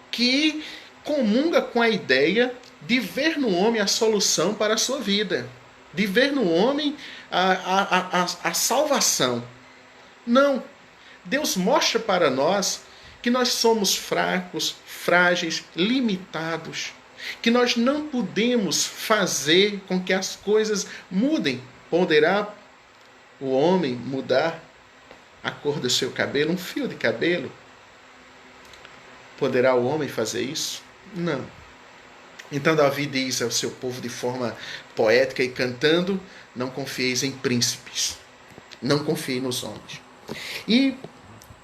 que comunga com a ideia de ver no homem a solução para a sua vida, de ver no homem a salvação. Não. Deus mostra para nós que nós somos fracos, frágeis, limitados, que nós não podemos fazer com que as coisas mudem. Poderá o homem mudar a cor do seu cabelo, um fio de cabelo? Poderá o homem fazer isso? Não. Então Davi diz ao seu povo de forma poética e cantando: não confieis em príncipes, não confiei nos homens. E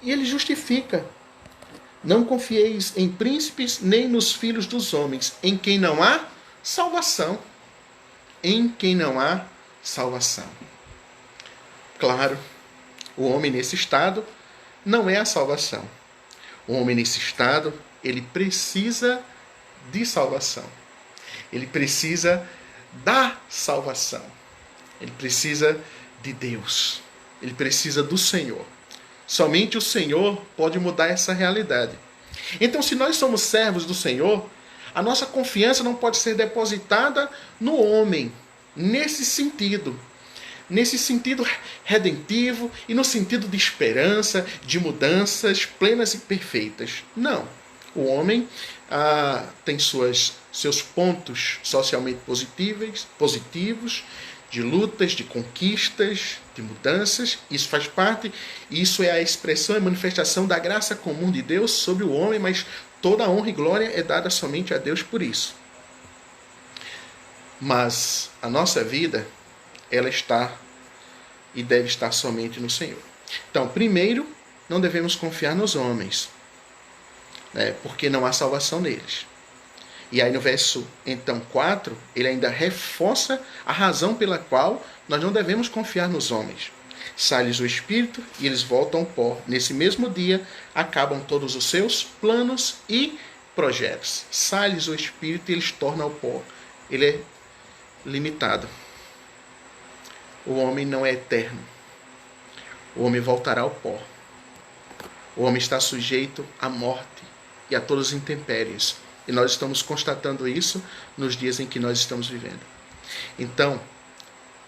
ele justifica: não confieis em príncipes nem nos filhos dos homens, em quem não há salvação. Em quem não há salvação. Claro, o homem nesse estado não é a salvação. O homem nesse estado, ele precisa de salvação. Ele precisa da salvação. Ele precisa de Deus. Ele precisa do Senhor. Somente o Senhor pode mudar essa realidade. Então, se nós somos servos do Senhor, a nossa confiança não pode ser depositada no homem, nesse sentido redentivo e no sentido de esperança, de mudanças plenas e perfeitas. Não. O homem tem seus pontos socialmente positivos, de lutas, de conquistas, de mudanças. Isso faz parte, isso é a expressão e manifestação da graça comum de Deus sobre o homem, mas toda a honra e glória é dada somente a Deus por isso. Mas a nossa vida, ela está e deve estar somente no Senhor. Então, primeiro, não devemos confiar nos homens, porque não há salvação neles. E aí no verso 4, ele ainda reforça a razão pela qual nós não devemos confiar nos homens. Sai-lhes o espírito e eles voltam ao pó. Nesse mesmo dia acabam todos os seus planos e projetos. Sai-lhes o espírito e eles tornam ao pó. Ele é limitado. O homem não é eterno. O homem voltará ao pó. O homem está sujeito à morte e a todas as intempéries. E nós estamos constatando isso nos dias em que nós estamos vivendo. Então,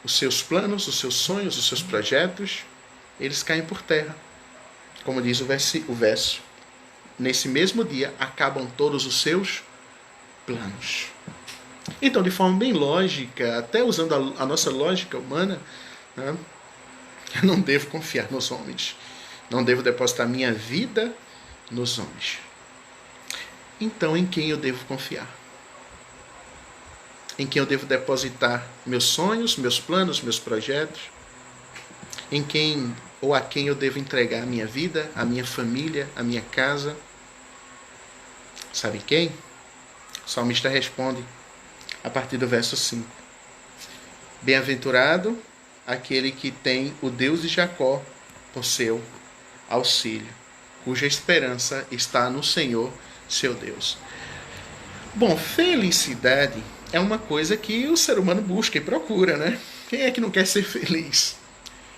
os seus planos, os seus sonhos, os seus projetos, eles caem por terra. Como diz o verso. Nesse mesmo dia acabam todos os seus planos. Então, de forma bem lógica, até usando a nossa lógica humana, eu não devo confiar nos homens. Não devo depositar minha vida nos homens. Então, em quem eu devo confiar? Em quem eu devo depositar meus sonhos, meus planos, meus projetos? Em quem ou a quem eu devo entregar a minha vida, a minha família, a minha casa? Sabe quem? O salmista responde a partir do verso 5. Bem-aventurado aquele que tem o Deus de Jacó por seu auxílio, cuja esperança está no Senhor, seu Deus. Bom, felicidade é uma coisa que o ser humano busca e procura, né? Quem é que não quer ser feliz?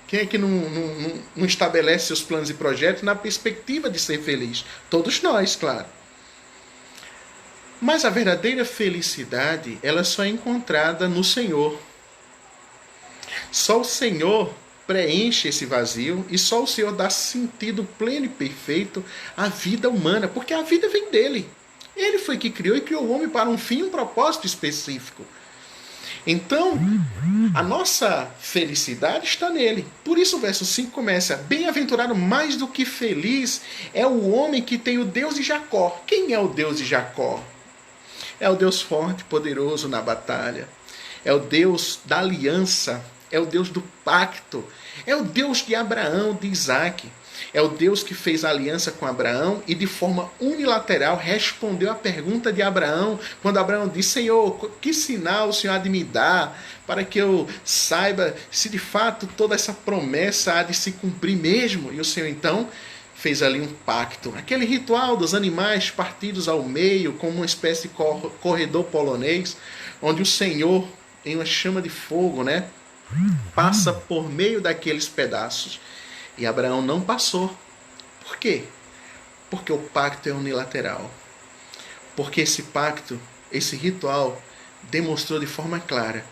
Quem é que não estabelece seus planos e projetos na perspectiva de ser feliz? Todos nós, claro. Mas a verdadeira felicidade, ela só é encontrada no Senhor. Só o Senhor preenche esse vazio e só o Senhor dá sentido pleno e perfeito à vida humana, porque a vida vem dele. Ele foi que criou e criou o homem para um fim, um propósito específico. Então, a nossa felicidade está nele. Por isso o verso 5 começa: bem-aventurado mais do que feliz é o homem que tem o Deus de Jacó. Quem é o Deus de Jacó? É o Deus forte, poderoso na batalha. É o Deus da aliança. É o Deus do pacto. É o Deus de Abraão, de Isaac. É o Deus que fez a aliança com Abraão e de forma unilateral respondeu à pergunta de Abraão, quando Abraão disse: Senhor, que sinal o Senhor há de me dar para que eu saiba se de fato toda essa promessa há de se cumprir mesmo? E o Senhor então fez ali um pacto. Aquele ritual dos animais partidos ao meio, como uma espécie de corredor polonês, onde o Senhor, em uma chama de fogo, né, passa por meio daqueles pedaços. E Abraão não passou. Por quê? Porque o pacto é unilateral. Porque esse pacto, esse ritual, demonstrou de forma clara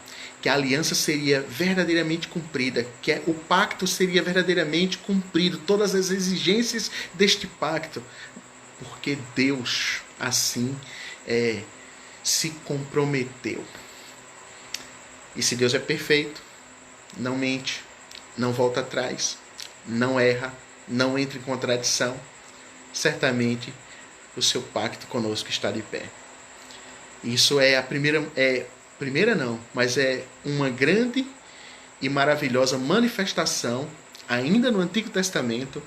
que a aliança seria verdadeiramente cumprida, que o pacto seria verdadeiramente cumprido, todas as exigências deste pacto, porque Deus assim se comprometeu. E se Deus é perfeito, não mente, não volta atrás, não erra, não entra em contradição, certamente o seu pacto conosco está de pé. Isso é a primeira não, mas é uma grande e maravilhosa manifestação, ainda no Antigo Testamento,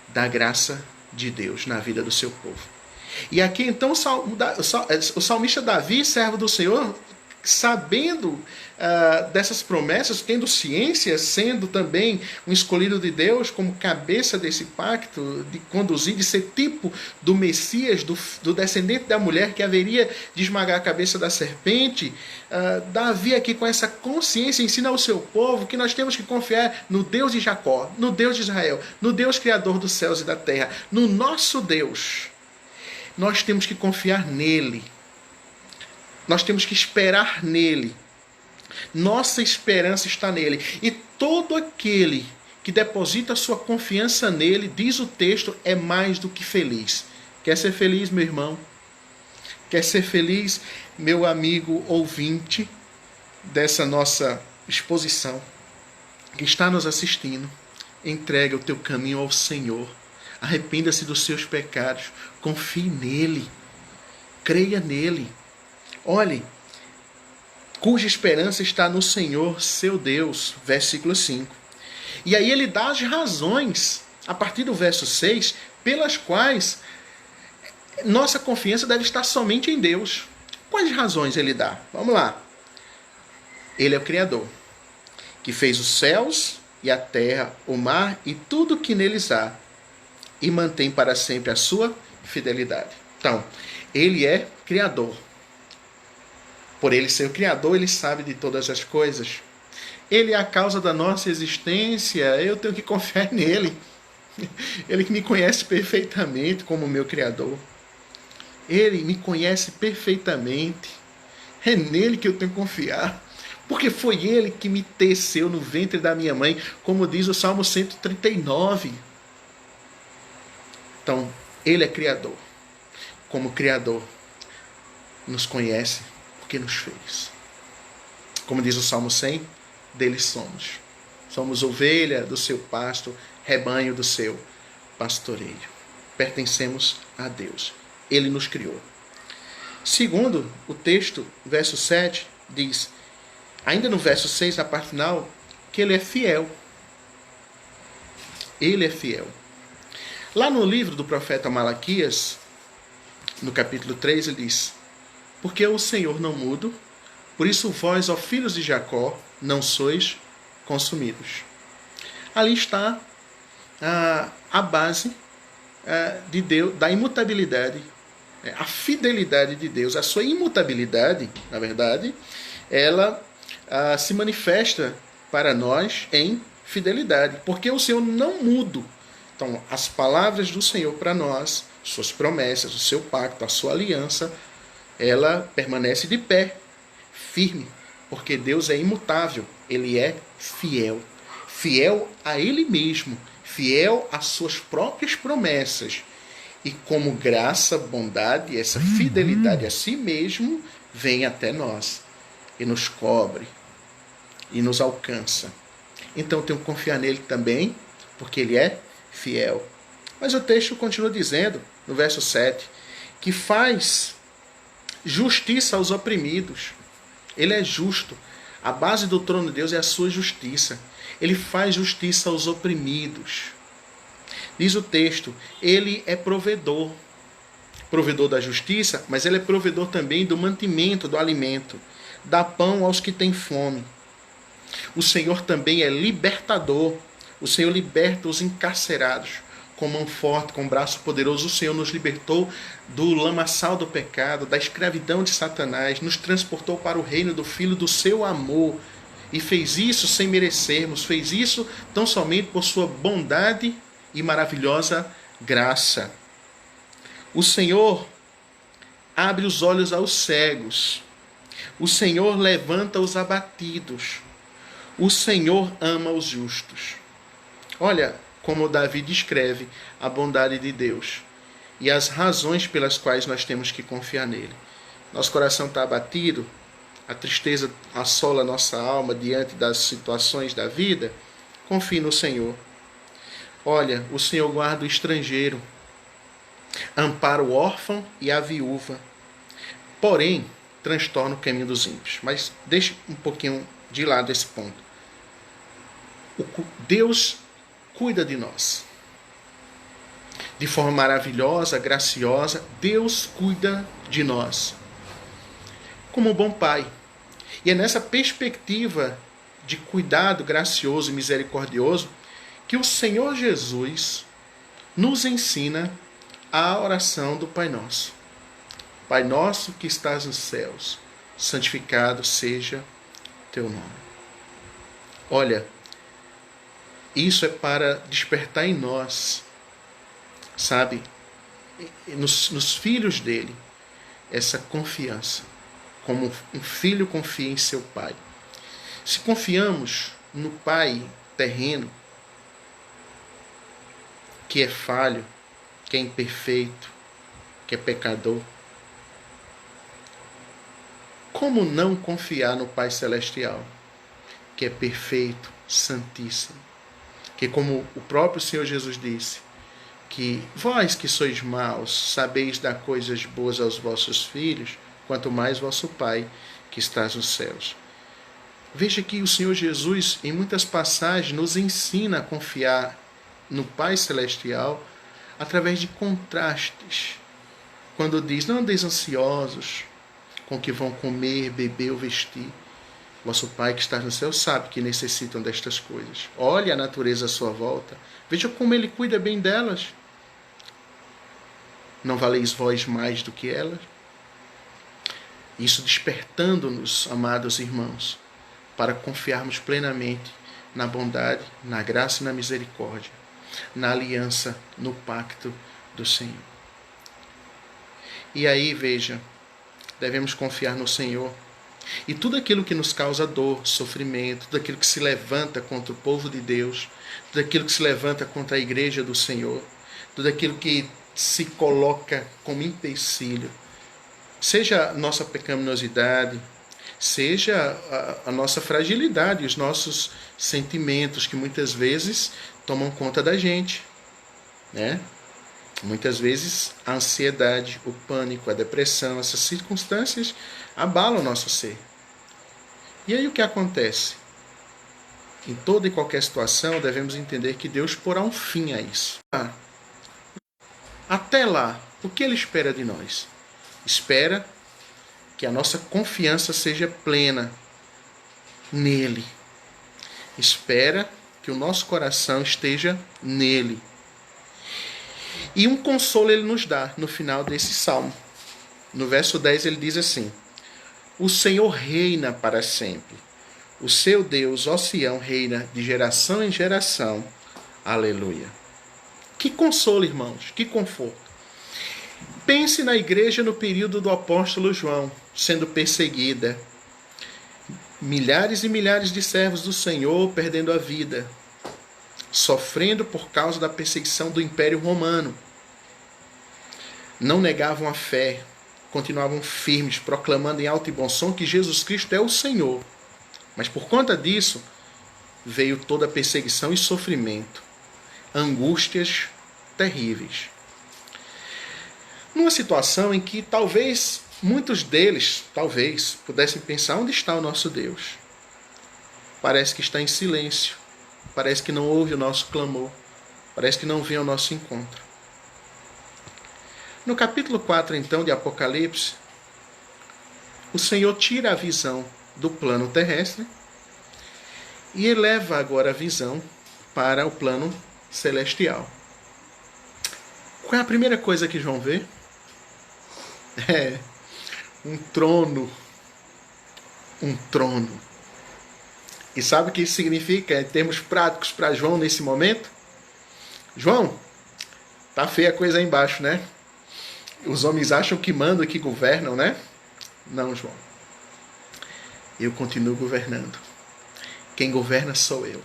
da graça de Deus na vida do seu povo. E aqui então o salmista Davi, servo do Senhor, sabendo dessas promessas, tendo ciência, sendo também um escolhido de Deus como cabeça desse pacto, de conduzir, de ser tipo do Messias, do descendente da mulher que haveria de esmagar a cabeça da serpente, Davi aqui com essa consciência ensina ao seu povo que nós temos que confiar no Deus de Jacó, no Deus de Israel, no Deus criador dos céus e da terra, no nosso Deus. Nós temos que confiar nele. Nós temos que esperar nele. Nossa esperança está nele. E todo aquele que deposita sua confiança nele, diz o texto, é mais do que feliz. Quer ser feliz, meu irmão? Quer ser feliz, meu amigo ouvinte dessa nossa exposição, que está nos assistindo? Entrega o teu caminho ao Senhor. Arrependa-se dos seus pecados. Confie nele. Creia nele. Olhe, cuja esperança está no Senhor, seu Deus. Versículo 5. E aí ele dá as razões, a partir do verso 6, pelas quais nossa confiança deve estar somente em Deus. Quais razões ele dá? Vamos lá. Ele é o Criador, que fez os céus e a terra, o mar e tudo que neles há, e mantém para sempre a sua fidelidade. Então, ele é Criador. Por ele ser o Criador, ele sabe de todas as coisas. Ele é a causa da nossa existência, eu tenho que confiar nele. Ele que me conhece perfeitamente como meu Criador. Ele me conhece perfeitamente. É nele que eu tenho que confiar. Porque foi ele que me teceu no ventre da minha mãe, como diz o Salmo 139. Então, ele é Criador. Como Criador, nos conhece porque nos fez. Como diz o Salmo 100, dele somos. Somos ovelha do seu pasto, rebanho do seu pastoreio. Pertencemos a Deus. Ele nos criou. Segundo, o texto, verso 7, diz, ainda no verso 6, na parte final, que ele é fiel. Ele é fiel. Lá no livro do profeta Malaquias, no capítulo 3, ele diz, porque o Senhor não muda, por isso vós, ó filhos de Jacó, não sois consumidos. Ali está a base de Deus, da imutabilidade, a fidelidade de Deus. A sua imutabilidade, na verdade, ela se manifesta para nós em fidelidade, porque o Senhor não muda. Então, as palavras do Senhor para nós, suas promessas, o seu pacto, a sua aliança, ela permanece de pé, firme, porque Deus é imutável, ele é fiel. Fiel a ele mesmo, fiel às suas próprias promessas. E como graça, bondade, essa fidelidade a si mesmo, vem até nós e nos cobre e nos alcança. Então, tenho que confiar nele também, porque ele é fiel. Mas o texto continua dizendo, no verso 7, que faz justiça aos oprimidos. Ele é justo. A base do trono de Deus é a sua justiça. Ele faz justiça aos oprimidos. Diz o texto, ele é provedor. Provedor da justiça, mas ele é provedor também do mantimento, do alimento. Dá pão aos que têm fome. O Senhor também é libertador. O Senhor liberta os encarcerados. com mão forte, com braço poderoso. O Senhor nos libertou do lamaçal do pecado, da escravidão de Satanás, nos transportou para o reino do Filho do seu amor. E fez isso sem merecermos, fez isso tão somente por sua bondade e maravilhosa graça. O Senhor abre os olhos aos cegos. O Senhor levanta os abatidos. O Senhor ama os justos. Olha como Davi descreve a bondade de Deus e as razões pelas quais nós temos que confiar nele. Nosso coração está abatido, a tristeza assola nossa alma diante das situações da vida. Confie no Senhor. Olha, o Senhor guarda o estrangeiro, ampara o órfão e a viúva, porém transtorna o caminho dos ímpios. Mas deixe um pouquinho de lado esse ponto. Deus cuida de nós de forma maravilhosa, graciosa. Deus cuida de nós como um bom pai. E é nessa perspectiva de cuidado gracioso e misericordioso que o Senhor Jesus nos ensina a oração do Pai Nosso. Pai nosso que estás nos céus, santificado seja teu nome. Olha, isso é para despertar em nós, sabe, nos filhos dele, essa confiança, como um filho confia em seu pai. Se confiamos no pai terreno, que é falho, que é imperfeito, que é pecador, como não confiar no Pai Celestial, que é perfeito, santíssimo? Que, como o próprio Senhor Jesus disse, que vós que sois maus, sabeis dar coisas boas aos vossos filhos, quanto mais vosso Pai que estás nos céus. Veja que o Senhor Jesus, em muitas passagens, nos ensina a confiar no Pai Celestial através de contrastes. Quando diz, não andeis ansiosos com o que vão comer, beber ou vestir. Vosso Pai que está no céu sabe que necessitam destas coisas. Olhe a natureza à sua volta. Veja como Ele cuida bem delas. Não valeis vós mais do que elas? Isso despertando-nos, amados irmãos, para confiarmos plenamente na bondade, na graça e na misericórdia, na aliança, no pacto do Senhor. E aí, veja, devemos confiar no Senhor. E tudo aquilo que nos causa dor, sofrimento, tudo aquilo que se levanta contra o povo de Deus, tudo aquilo que se levanta contra a igreja do Senhor, tudo aquilo que se coloca como empecilho, seja a nossa pecaminosidade, seja a nossa fragilidade, os nossos sentimentos que muitas vezes tomam conta da gente, né? Muitas vezes a ansiedade, o pânico, a depressão, essas circunstâncias abalam o nosso ser. E aí o que acontece? Em toda e qualquer situação devemos entender que Deus porá um fim a isso. Até lá, o que Ele espera de nós? Espera que a nossa confiança seja plena nele. Espera que o nosso coração esteja nele. E um consolo Ele nos dá no final desse salmo. No verso 10 ele diz assim: o Senhor reina para sempre. O seu Deus, ó Sião, reina de geração em geração. Aleluia. Que consolo, irmãos, que conforto. Pense na igreja no período do apóstolo João, sendo perseguida. Milhares e milhares de servos do Senhor perdendo a vida, sofrendo por causa da perseguição do Império Romano. Não negavam a fé, continuavam firmes, proclamando em alto e bom som que Jesus Cristo é o Senhor. Mas por conta disso, veio toda a perseguição e sofrimento, angústias terríveis. Numa situação em que talvez muitos deles, pudessem pensar, onde está o nosso Deus? Parece que está em silêncio, parece que não ouve o nosso clamor, parece que não vem ao nosso encontro. No capítulo 4, então, de Apocalipse, o Senhor tira a visão do plano terrestre e eleva agora a visão para o plano celestial. Qual é a primeira coisa que João vê? É um trono. Um trono. E sabe o que isso significa em termos práticos para João nesse momento? João, tá feia a coisa aí embaixo, né? Os homens acham que mandam e que governam, né? Não, João. Eu continuo governando. Quem governa sou eu.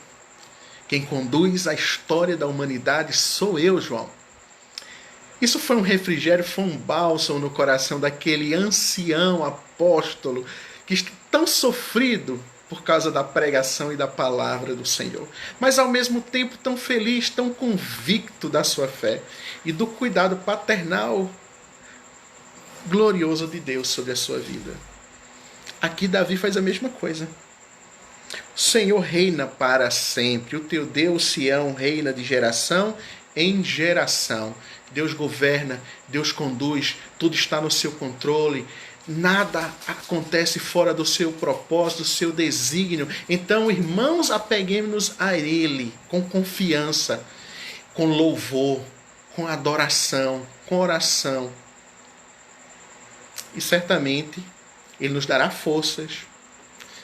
Quem conduz a história da humanidade sou eu, João. Isso foi um refrigério, foi um bálsamo no coração daquele ancião apóstolo que está tão sofrido por causa da pregação e da palavra do Senhor, mas ao mesmo tempo tão feliz, tão convicto da sua fé e do cuidado paternal glorioso de Deus sobre a sua vida. Aqui Davi faz a mesma coisa. O Senhor reina para sempre. O teu Deus, Sião, reina de geração em geração. Deus governa, Deus conduz, tudo está no seu controle. Nada acontece fora do seu propósito, do seu desígnio. Então, irmãos, apeguemos-nos a Ele com confiança, com louvor, com adoração, com oração. E certamente Ele nos dará forças,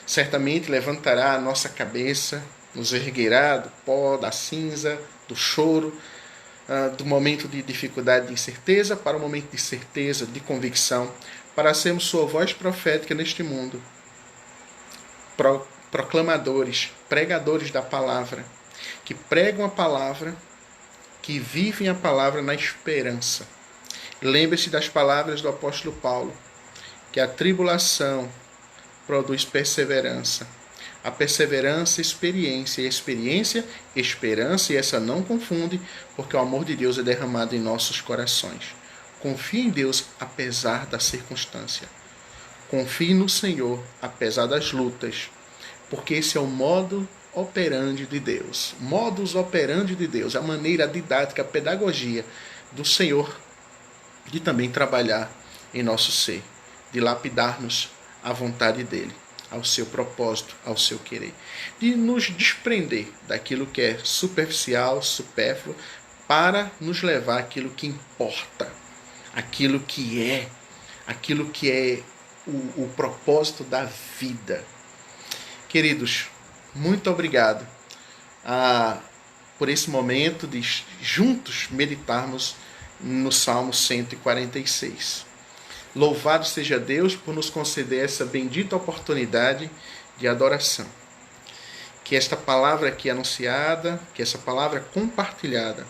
certamente levantará a nossa cabeça, nos erguerá do pó, da cinza, do choro, do momento de dificuldade, de incerteza, para o momento de certeza, de convicção, para sermos sua voz profética neste mundo. Proclamadores, pregadores da palavra, que pregam a palavra, que vivem a palavra na esperança. Lembre-se das palavras do apóstolo Paulo, que a tribulação produz perseverança. A perseverança, experiência. E a experiência, esperança. E essa não confunde, porque o amor de Deus é derramado em nossos corações. Confie em Deus apesar da circunstância. Confie no Senhor apesar das lutas. Porque esse é o modo operandi de Deus. Modus operandi de Deus. A maneira didática, a pedagogia do Senhor de também trabalhar em nosso ser. De lapidar-nos à vontade dele, ao seu propósito, ao seu querer. De nos desprender daquilo que é superficial, supérfluo, para nos levar àquilo que importa, aquilo que é o propósito da vida. Queridos, muito obrigado por esse momento de juntos meditarmos no Salmo 146. Louvado seja Deus por nos conceder essa bendita oportunidade de adoração. Que esta palavra aqui anunciada, que essa palavra compartilhada,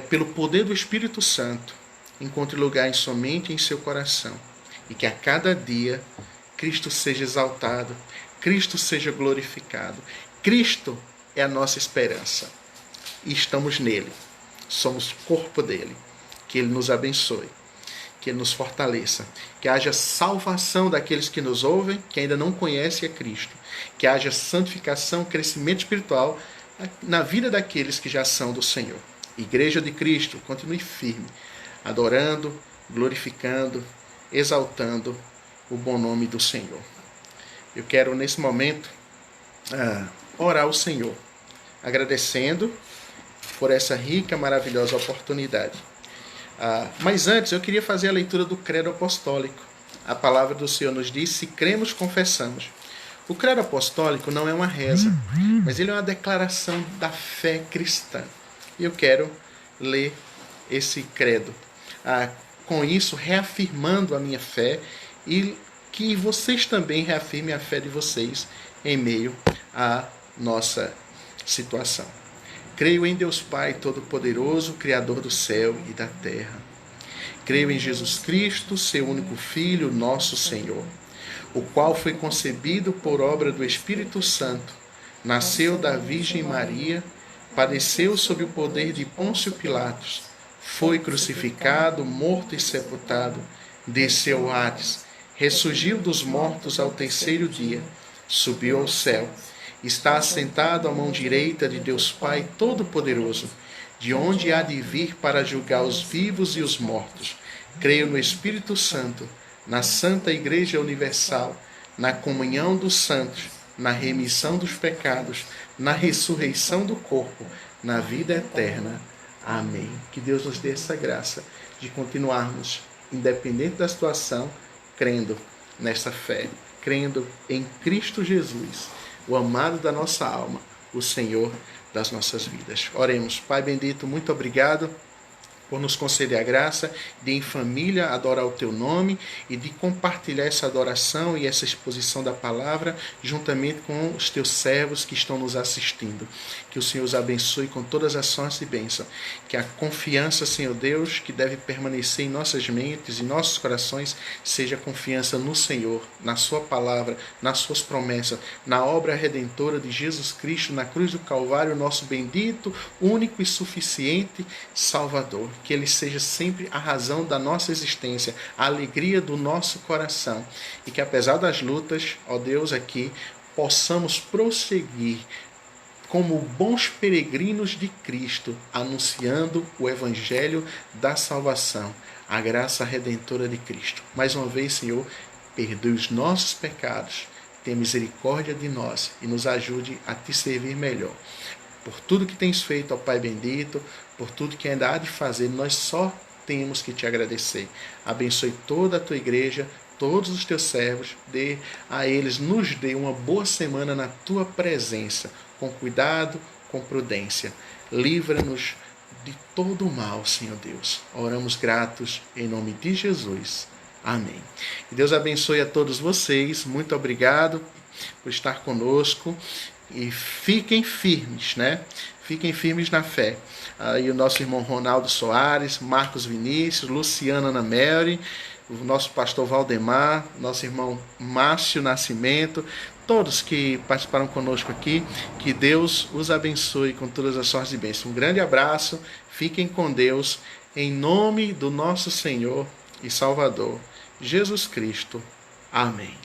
pelo poder do Espírito Santo, encontre lugar somente em seu coração. E que a cada dia Cristo seja exaltado, Cristo seja glorificado. Cristo é a nossa esperança. E estamos nele. Somos corpo dele. Que ele nos abençoe. Que Ele nos fortaleça, que haja salvação daqueles que nos ouvem, que ainda não conhecem a Cristo, que haja santificação, crescimento espiritual na vida daqueles que já são do Senhor. Igreja de Cristo, continue firme, adorando, glorificando, exaltando o bom nome do Senhor. Eu quero, nesse momento, orar ao Senhor, agradecendo por essa rica, maravilhosa oportunidade. Mas antes eu queria fazer a leitura do Credo Apostólico. A palavra do Senhor nos diz: se cremos, confessamos. O Credo Apostólico não é uma reza, mas ele é uma declaração da fé cristã. E eu quero ler esse credo. Com isso, reafirmando a minha fé e que vocês também reafirmem a fé de vocês em meio à nossa situação. Creio em Deus Pai Todo-Poderoso, Criador do céu e da terra. Creio em Jesus Cristo, seu único Filho, nosso Senhor, o qual foi concebido por obra do Espírito Santo, nasceu da Virgem Maria, padeceu sob o poder de Pôncio Pilatos, foi crucificado, morto e sepultado, desceu ao Hades, ressurgiu dos mortos ao terceiro dia, subiu ao céu, está assentado à mão direita de Deus Pai Todo-Poderoso, de onde há de vir para julgar os vivos e os mortos. Creio no Espírito Santo, na Santa Igreja Universal, na comunhão dos santos, na remissão dos pecados, na ressurreição do corpo, na vida eterna. Amém. Que Deus nos dê essa graça de continuarmos, independente da situação, crendo nessa fé, crendo em Cristo Jesus, o amado da nossa alma, o Senhor das nossas vidas. Oremos. Pai bendito, muito obrigado por nos conceder a graça de em família adorar o Teu nome e de compartilhar essa adoração e essa exposição da palavra juntamente com os Teus servos que estão nos assistindo. Que o Senhor os abençoe com todas as sortes e bênçãos. Que a confiança, Senhor Deus, que deve permanecer em nossas mentes e nossos corações, seja a confiança no Senhor, na Sua palavra, nas Suas promessas, na obra redentora de Jesus Cristo na cruz do Calvário, nosso bendito, único e suficiente Salvador. Que Ele seja sempre a razão da nossa existência, a alegria do nosso coração. E que apesar das lutas, ó Deus, aqui, possamos prosseguir como bons peregrinos de Cristo, anunciando o Evangelho da salvação, a graça redentora de Cristo. Mais uma vez, Senhor, perdoe os nossos pecados, tenha misericórdia de nós e nos ajude a Te servir melhor. Por tudo que tens feito, ó Pai bendito, por tudo que ainda há de fazer, nós só temos que Te agradecer. Abençoe toda a Tua igreja, todos os Teus servos, dê a eles, nos dê uma boa semana na Tua presença, com cuidado, com prudência. Livra-nos de todo o mal, Senhor Deus. Oramos gratos em nome de Jesus. Amém. Que Deus abençoe a todos vocês. Muito obrigado por estar conosco. E fiquem firmes, né? Fiquem firmes na fé. Aí o nosso irmão Ronaldo Soares, Marcos Vinícius, Luciana Ana Mary, o nosso pastor Valdemar, nosso irmão Márcio Nascimento, todos que participaram conosco aqui, que Deus os abençoe com todas as sortes e bênçãos. Um grande abraço, fiquem com Deus, em nome do nosso Senhor e Salvador, Jesus Cristo. Amém.